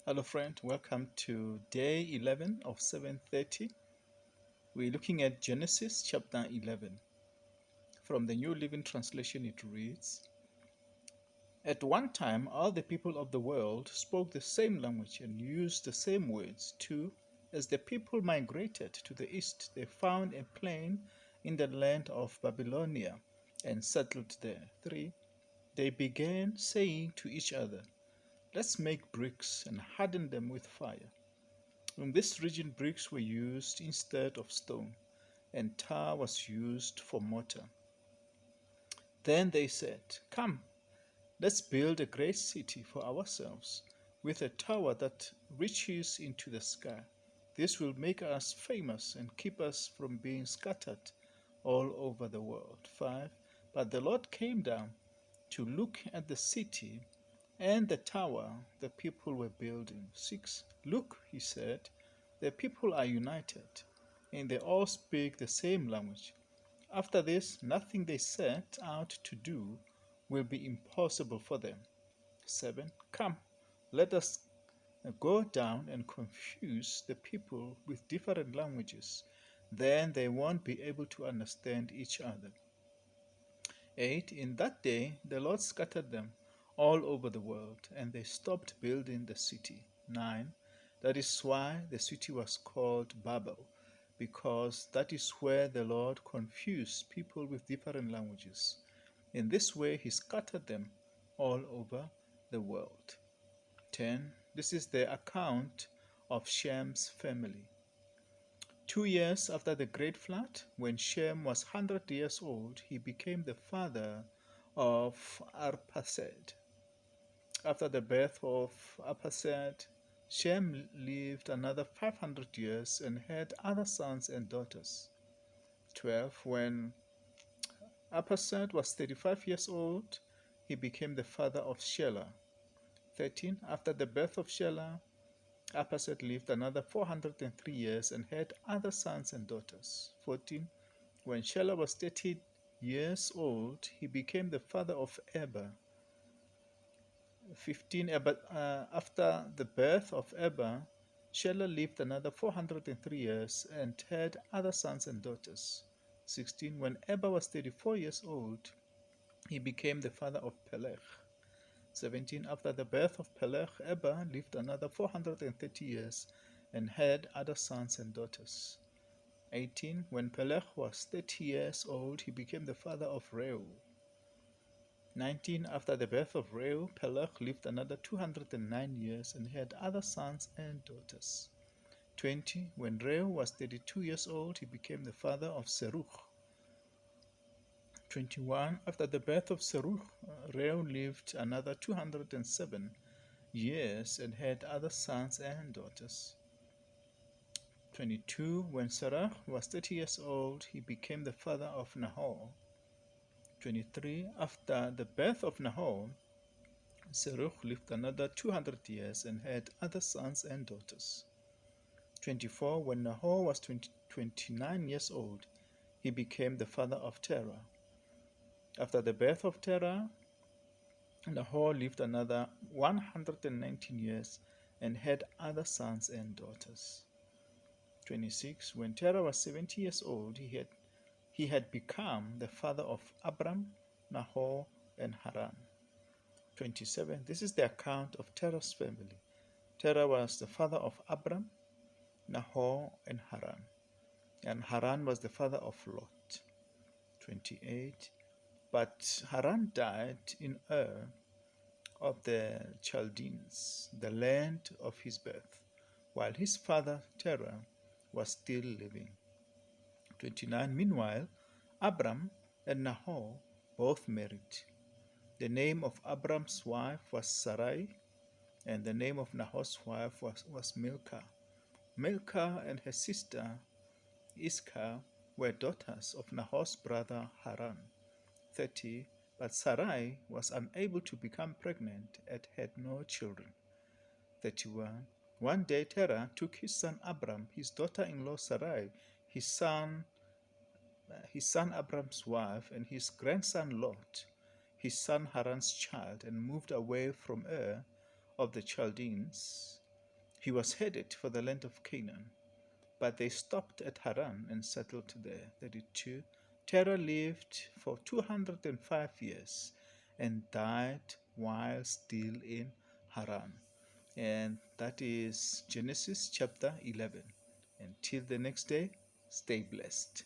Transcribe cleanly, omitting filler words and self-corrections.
Hello friend, welcome to day 11 of 7:30. We're looking at Genesis chapter 11. From the New Living Translation it reads, At one time all the people of the world spoke the same language and used the same words. 2. As the people migrated to the east, they found a plain in the land of Babylonia and settled there. 3. They began saying to each other, Let's make bricks and harden them with fire. In this region, bricks were used instead of stone, and tar was used for mortar. Then they said, Come, let's build a great city for ourselves, with a tower that reaches into the sky. This will make us famous and keep us from being scattered all over the world. 5. But the Lord came down to look at the city and the tower the people were building. 6. Look, he said, the people are united, and they all speak the same language. After this, nothing they set out to do will be impossible for them. 7. Come, let us go down and confuse the people with different languages. Then they won't be able to understand each other. 8. In that day the Lord scattered them all over the world, and they stopped building the city. 9. That is why the city was called Babel, because that is where the Lord confused people with different languages. In this way he scattered them all over the world. 10. This is the account of Shem's family. 2 years after the great flood, when Shem was 100 years old, he became the father of Arphaxad. After the birth of Arphaxad, Shem lived another 500 years and had other sons and daughters. 12. When Arphaxad was 35 years old, he became the father of Shelah. 13. After the birth of Shelah, Arphaxad lived another 403 years and had other sons and daughters. 14. When Shelah was 30 years old, he became the father of Eber. 15. After the birth of Eber, Shelah lived another 403 years and had other sons and daughters. 16. When Eber was 34 years old, he became the father of Peleg. 17. After the birth of Peleg, Eber lived another 430 years and had other sons and daughters. 18. When Peleg was 30 years old, he became the father of Reu. 19. After the birth of Reu, Peleg lived another 209 years and had other sons and daughters. 20. When Reu was 32 years old, he became the father of Serug. 21. After the birth of Serug, Reu lived another 207 years and had other sons and daughters. 22. When Sarah was 30 years old, he became the father of Nahor. 23. After the birth of Nahor, Serug lived another 200 years and had other sons and daughters. 24. When Nahor was 29 years old, he became the father of Terah. After the birth of Terah, Nahor lived another 119 years and had other sons and daughters. 26. When Terah was 70 years old, he had become the father of Abram, Nahor, and Haran. 27. This is the account of Terah's family. Terah was the father of Abram, Nahor, and Haran. And Haran was the father of Lot. 28. But Haran died in Ur of the Chaldeans, the land of his birth, while his father Terah was still living. 29. Meanwhile, Abram and Nahor both married. The name of Abram's wife was Sarai, and the name of Nahor's wife was Milcah. Milcah and her sister Iscah were daughters of Nahor's brother Haran. 30. But Sarai was unable to become pregnant and had no children. 31. One day Terah took his son Abram, his daughter-in-law Sarai, his son Abram's wife, and his grandson Lot, his son Haran's child, and moved away from Ur of the Chaldeans he was headed for the land of Canaan, but they stopped at Haran and settled there. 32. Terah lived for 205 years and died while still in Haran. And that is Genesis chapter 11. Until the next day, stay blessed.